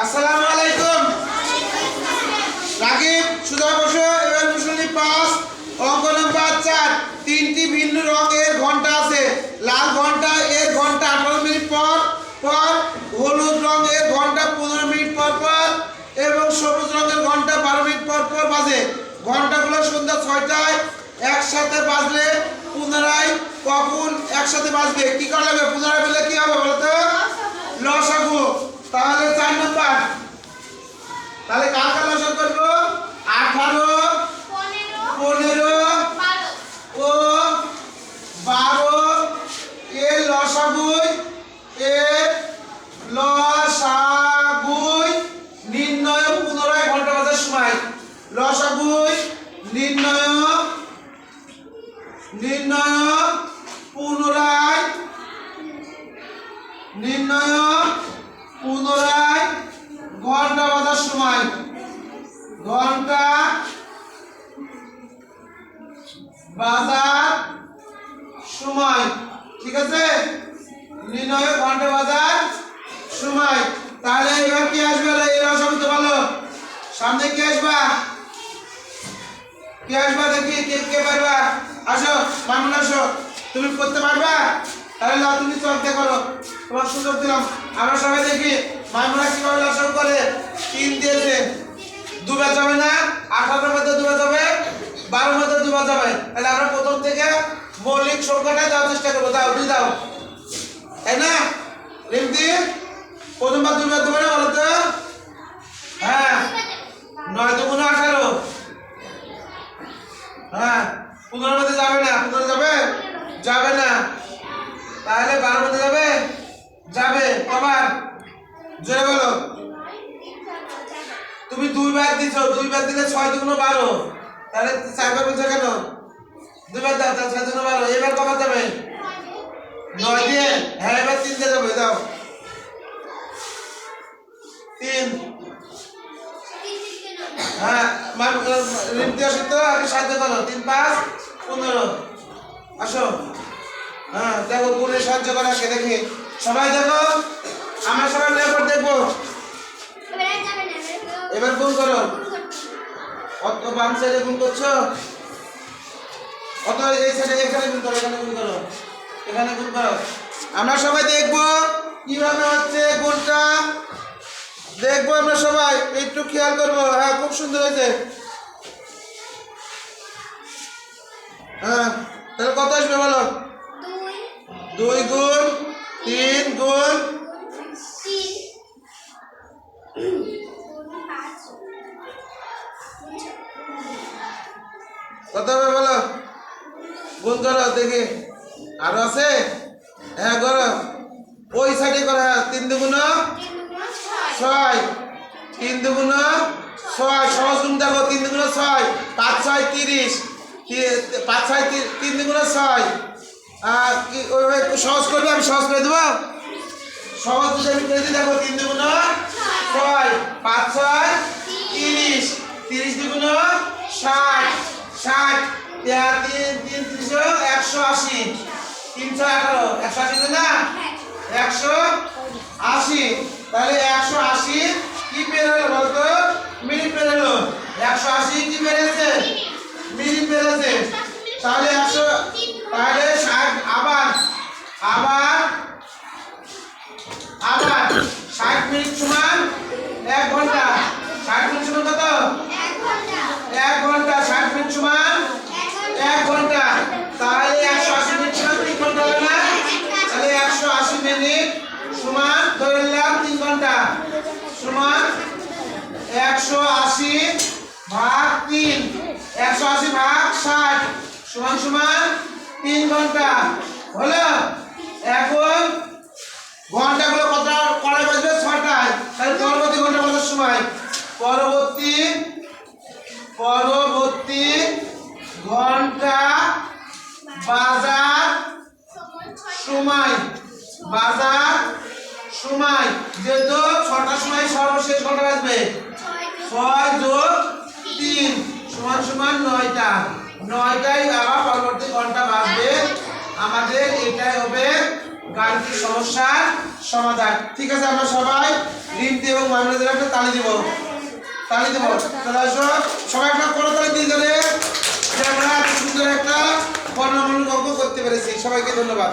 আসসালামু আলাইকুম। রাকিব সুধা বসু এবার মুসল্লি পাস অঙ্ক নাম্বার 4। তিনটি ভিন্ন রঙের ঘন্টা আছে। লাল ঘন্টা এর ঘন্টা 18 মিনিট পর পর, হলুদ রঙের ঘন্টা 15 মিনিট পর পর এবং সবুজ রঙের ঘন্টা 12 মিনিট পর পর বাজে। ঘন্টাগুলো সন্ধ্যা 6টায় একসাথে বাজলে পুনরায় কখন একসাথে বাজবে? কি করা লাগবে? পুনরায় বললে কি হবে বলো তো? লসাগু। তাহলে 4 নাম্বার, তাহলে কার কার লসাগু করব? 18, 15 ও 12 এর লসাগুই নির্ণয় পুনরায় ঘন্টা বাজার সময়। লসাগুই নির্ণয় পুনরায় ঘন্টা বাজার সময়। ঘন্টা বাজার সময়, ঠিক আছে? নির্ণয় ঘন্টা বাজার সময়। তাহলে এবার কি আসবে? এই লসাগু তো ভালো, সামনে কি আসবা? কি আসবা দেখি? কে পারবা? আসো মামুন, আসো। তুমি করতে পারবা? তাহলে লাও, তুমি চলতে করো, তোমার সুযোগ দিলাম। আমরা সবাই দেখি মামুনা কিভাবে লসাগু করে। 3 দিয়েছে, দুবার যাবে না? 18 মধ্যে দুবার যাবে, 12 মধ্যে দুবার যাবে। তাহলে আমরা প্রথম থেকে মৌলিক সংখ্যাটা দেওয়ার চেষ্টা করবো। দাও, দুই দাও, তাই না? রিমতি প্রথমবার দুবার দেবে না বলো তো? হ্যাঁ, 9 দুগুণ 18। হ্যাঁ, 15 মধ্যে যাবে না? 15 যাবে? যাবে না। তাহলে 12 মধ্যে যাবে? যাবে। কবার? জোরে বলো। তুমি 2 বার দিছো, 2 বার দিলে 6 দুগুণ 12। তাহলে 4 বার বলছো কেন? 2 বার দাও, তাহলে 6 দুগুণ 12। এবার কবার যাবে? 9 দিয়ে। হ্যাঁ, এবার 3 দিয়ে যাবে। দাও 3। হ্যাঁ, রিমতি আসো তো, আগে সাহায্য করো। 3 5 15। আসো। হ্যাঁ, দেখো গুণে সাহায্য করা কে দেখি। সবাই দেখো, আমরা সবাই লেখাপড় দেখবো। এবার গুণ করো। অত বাম সাইডে গুণ করছো, অত এই সাইডে এখানে গুণ করো, এখানে গুণ করো, এখানে গুণ করো। আমরা সবাই দেখবো কিভাবে হচ্ছে গুণটা। দেখবো আমরা সবাই, একটু খেয়াল করবো। হ্যাঁ, খুব সুন্দর হয়েছে। হ্যাঁ, তাহলে কত আসবে বলো? 2 গুণ 3 গুণ কত হবে বলো? গুণ করো দেখি। আরো আছে? হ্যাঁ, করো। ওই সাইডে করো। হ্যাঁ, 3 দুগুণ 6, 3 দুগুণ 6। সহজ গুণ দেখো। 3 দুগুণ 6, 5 6 30, 5 6 3 দুগুণ 6। কি ওইভাবে একটু সহজ করবে? আমি সহজ করে দেবো। সহজ যদি আমি করে দিই, দেখো 3 দুগুণ 6, 5 6 30, 30 দুগুণ 60, 60 3 3 180, 318, 180 না? 180। তাহলে 180 কি বের হলো বলতো? মিনিট বের হলো। 180 কি বেরিয়েছে? মিনিট বেরিয়েছে। তাহলে 100, তাহলে 60 আবার 60 মিনিট সমান 1 ঘন্টা। 60 মিনিট সমান কত? 1 ঘন্টা। 60 মিনিট সমান 1 ঘন্টা। তাহলে 180 মিনিট সমান 3 ঘন্টা হবে না? তাহলে 180 মিনিট সমান ধরে নিলাম 3 ঘন্টা সমান 180 ভাগ 3, 180 ভাগ 60 সমান সমান 3 ঘন্টা হলো। এখন ঘন্টাগুলো কত কড়াই বাজবে? 6টায়। তাহলে পরবর্তী ঘন্টা বাজার সময়। পরবর্তী ঘন্টা বাজার সময়। বাজার সময় যেহেতু 6টার সময় সর্বশেষ ঘন্টা বাজবে। 6 যোগ 3 সমান সমান 9টা। 9টায় আবার পরবর্তী ঘন্টা বাজবে। আমাদের এটাই হবে গাণিতিক সমস্যার সমাধান। ঠিক আছে, আমরা সবাই রিমতি এবং মাইনুলের একটা তালি দিব। তালি দেব। তাহলে আসো সবাই একটা করতালি দিয়ে দেবে যে আমরা এত সুন্দর একটা বর্ণমূলক অঙ্ক করতে পেরেছি। সবাইকে ধন্যবাদ।